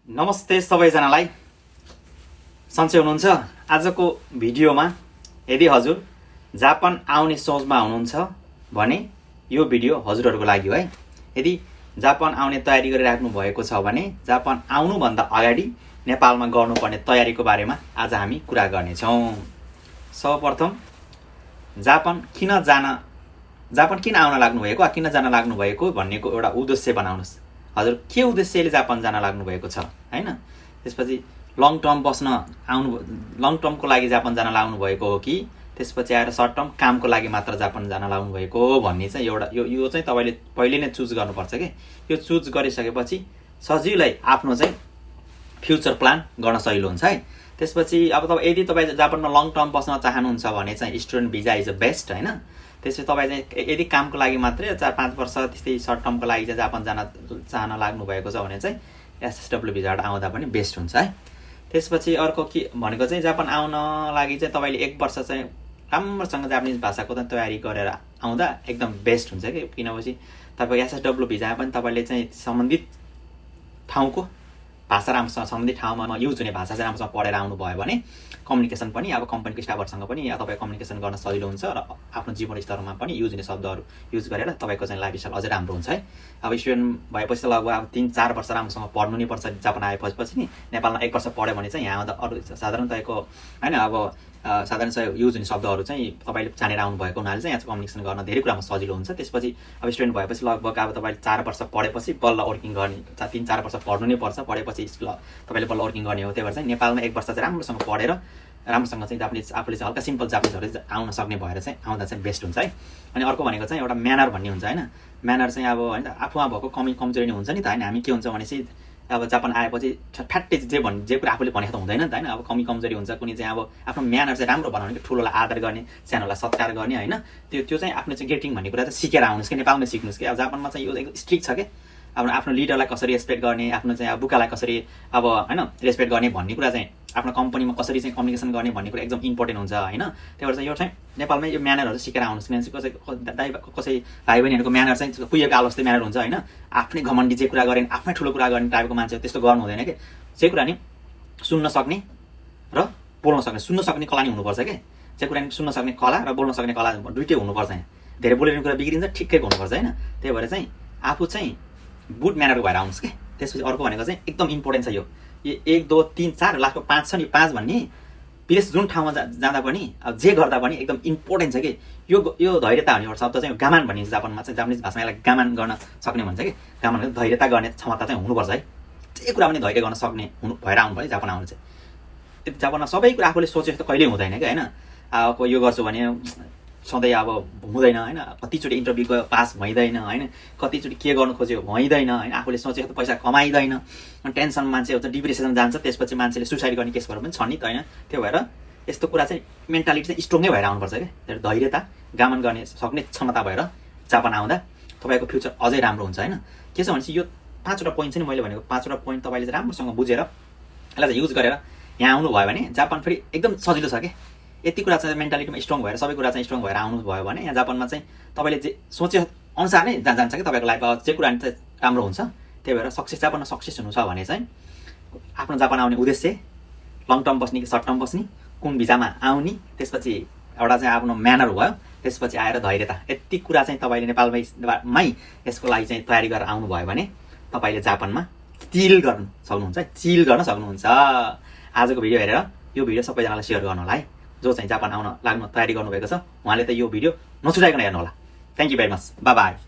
नमस्ते सबैजनालाई। सन्चै हुनुहुन्छ? आजको भिडियोमा यदि हजुर जापान आउने सोचमा हुनुहुन्छ भने यो भिडियो हजुरहरूको लागि हो है। यदि जापान आउने तयारी गरिराख्नु भएको छ भने जापान आउनुभन्दा अगाडि नेपालमा गर्नुपर्ने तयारीको बारेमा आज हामी कुरा गर्नेछौँ। सर्वप्रथम जापान किन आउन लाग्नु भएको, किन जान लाग्नु भएको भन्नेको एउटा उद्देश्य बनाउनुस्। हजुर के उद्देश्यले जापान जान लाग्नु भएको छ हैन? त्यसपछि लङ टर्मको लागि जापान जान लाग्नु भएको हो कि त्यसपछि आएर सर्ट टर्म कामको लागि मात्र जापान जान लाग्नु भएको हो भन्ने चाहिँ एउटा यो चाहिँ तपाईले पहिले नै चुज गर्नुपर्छ के। यो चुज गरिसकेपछि सजिलै आफ्नो चाहिँ फ्युचर प्लान गर्न सजिलो हुन्छ है। त्यसपछि अब यदि तपाईँ जापानमा लङ टर्म बस्न चाहनुहुन्छ भने चाहिँ student visa is the best हैन। त्यसपछि तपाईँ चाहिँ यदि कामको लागि मात्रै 4-5 वर्ष त्यस्तै सर्ट टर्मको लागि चाहिँ जापान चाहन लाग्नु भएको छ भने चाहिँ एसएसडब्ल्यू भिजाबाट आउँदा पनि बेस्ट हुन्छ है। त्यसपछि अर्को के भनेको चाहिँ जापान आउन लागि चाहिँ तपाईँले 1 वर्ष चाहिँ राम्रोसँग जापानिज भाषाको त तयारी गरेर आउँदा एकदम बेस्ट हुन्छ कि। किनभने तपाईँ एसएसडब्ल्यू भिजामा पनि तपाईँले चाहिँ सम्बन्धित ठाउँको भाषा राम्रोसँग सम्बन्धित ठाउँमा युज हुने भाषा चाहिँ राम्रोसँग पढेर आउनुभयो भने कम्युनिकेसन पनि अब कम्पनीको स्टाफहरूसँग पनि तपाईँ कम्युनिकेसन गर्न सजिलो हुन्छ र आफ्नो जीवन स्तरमा पनि युज हुने शब्दहरू युज गरेर तपाईँको चाहिँ लाइफस्टाइल अझै राम्रो हुन्छ है। अब स्टुडेन्ट भएपछि त लगभग अब 3-4 वर्ष राम्रोसँग पढ्नु नै पर्छ। जापान आएपछि नि नेपालमा 1 वर्ष पढ्यो भने चाहिँ यहाँ आउँदा अरू साधारण तपाईँको होइन अब साधारण युज हुने शब्दहरू चाहिँ तपाईँले जानेर आउनुभएको हुनाले चाहिँ यहाँ कम्युनिकेसन गर्न धेरै कुरामा सजिलो हुन्छ। त्यसपछि अब स्टुडेन्ट भएपछि लगभग अब तपाईँले 4 वर्ष पढेपछि बल्ल वर्किङ गर्ने, 3-4 वर्ष पढ्नु नै पर्छ। पढेपछि तपाईँले बल्ल वर्किङ गर्ने हो। त्यही भएर चाहिँ नेपालमा 1 वर्ष चाहिँ राम्रोसँग पढेर राम्रोसँग चाहिँ जापानिज आफूले चाहिँ हल्का सिम्पल जापानिजहरू आउन सक्ने भएर चाहिँ आउँदा चाहिँ बेस्ट हुन्छ है। अनि अर्को भनेको चाहिँ एउटा म्यानर भन्ने हुन्छ होइन। म्यानर चाहिँ अब होइन आफूमा भएको कमजोरी नै हुन्छ नि त होइन। हामी के हुन्छ भने चाहिँ अब जापान आएपछि फ्याट्टै जे कुरा आफूले भनेको त हुँदैन नि त होइन। अब कमजोरी हुन्छ कुनै चाहिँ अब आफ्नो म्यानर चाहिँ राम्रो बनाउने कि ठुलोलाई आदर गर्ने, सानोलाई सत्कार गर्ने होइन। त्यो चाहिँ आफ्नो चाहिँ गेटिङ भन्ने कुरा चाहिँ सिकेर आउनुहोस् कि नेपालमै सिक्नुहोस् कि। अब जापानमा चाहिँ यो एकदम स्ट्रिक्ट छ कि। अब आफ्नो लिडरलाई कसरी रेस्पेक्ट गर्ने, आफ्नो चाहिँ अब बुकालाई कसरी अब होइन रेस्पेक्ट गर्ने भन्ने कुरा चाहिँ आफ्नो कम्पनीमा कसरी चाहिँ कम्युनिकेसन गर्ने भन्ने कुरा एकदम इम्पोर्टेन्ट हुन्छ होइन। त्यही भएर चाहिँ यो चाहिँ नेपालमै यो म्यानरहरू सिकेर आउनुहोस्। किनभने कसै भाइ बहिनीहरूको म्यानर चाहिँ कुहिएको आलो जस्तै म्यानर हुन्छ होइन। आफ्नै घमण्डी जे कुरा गरेन, आफ्नै ठुलो कुरा गर्ने टाइपको मान्छे त्यस्तो गर्नु हुँदैन कि। जे कुरा नि सुन्न सक्ने र बोल्न सक्ने, सुन्न सक्ने कला नि हुनुपर्छ कि। जे कुरा नि सुन्न सक्ने कला र बोल्न सक्ने कला दुइटै हुनुपर्छ। यहाँ धेरै बोलेर कुरा बिग्रिन्छ, ठिक्कैको हुनुपर्छ होइन। त्यही भएर चाहिँ आफू चाहिँ गुड म्यानरको भएर आउनुहोस् कि। त्यसपछि अर्को भनेको चाहिँ एकदम इम्पोर्टेन्ट छ यो 1, 2, 3, 4 लास्टको 5 छ नि। 5 भन्ने विदेश जुन ठाउँमा जाँदा पनि अब जे गर्दा पनि एकदम इम्पोर्टेन्ट छ कि। यो धैर्यता भन्ने एउटा शब्द चाहिँ गामान भनिन्छ जापानमा चाहिँ। जापानिज भाषामा यसलाई गामान गर्न सक्ने भन्छ कि। गामान धैर्यता गर्ने क्षमता चाहिँ हुनुपर्छ है। जे कुरा पनि धैर्य गर्न सक्ने भएर आउनु पर्यो जापान आउनु चाहिँ। जापानमा सबै कुरा आफूले सोचेको त कहिल्यै हुँदैन कि होइन। अब यो गर्छु भने सधैँ अब हुँदैन होइन। कतिचोटि इन्टरभ्यूको पास भइँदैन होइन। कतिचोटि के गर्नु खोज्यो भइँदैन होइन। आफूले सोचेको त पैसा कमाइँदैन। अनि टेन्सन मान्छे हुन्छ, डिप्रेसन जान्छ। त्यसपछि मान्छेले सुसाइड गर्ने केसहरू पनि छन् नि त होइन। त्यो भएर यस्तो कुरा चाहिँ मेन्टालिटी चाहिँ स्ट्रङै भएर आउनुपर्छ क्या। धैर्यता गामन गर्ने सक्ने क्षमता भएर जापान आउँदा तपाईँको फ्युचर अझै राम्रो हुन्छ होइन। के छ भनेपछि यो 5वटा पोइन्ट चाहिँ मैले भनेको 5वटा पोइन्ट तपाईँले चाहिँ राम्रोसँग बुझेर यसलाई चाहिँ युज गरेर यहाँ आउनुभयो भने जापान फेरि एकदम सजिलो छ क्या। यति कुरा चाहिँ मेन्टालिटीमा स्ट्रङ भएर सबै कुरा चाहिँ स्ट्रङ भएर आउनुभयो भने यहाँ जापानमा चाहिँ तपाईँले जे सोचे अनुसार नै जान्छ कि तपाईँको लाइफ जे कुरा चाहिँ राम्रो हुन्छ। त्यही भएर जापानमा सक्सेस हुनु छ भने चाहिँ आफ्नो जापान आउने उद्देश्य लङ टर्म बस्ने कि सर्ट टर्म बस्ने, कुन भिजामा आउने, त्यसपछि एउटा चाहिँ आफ्नो म्यानर भयो, त्यसपछि आएर धैर्यता। यति कुरा चाहिँ तपाईँले नेपालमै यसको लागि चाहिँ तयारी गरेर आउनुभयो भने तपाईँले जापानमा चिल गर्न सक्नुहुन्छ। आजको भिडियो हेरेर यो भिडियो सबैजनालाई सेयर गर्नु होला है। जो चाहिँ जापान आउन लाग्न तयारी गर्नुभएको छ उहाँले त यो भिडियो नछुटाइकन हेर्नु होला। Thank you very much. By by.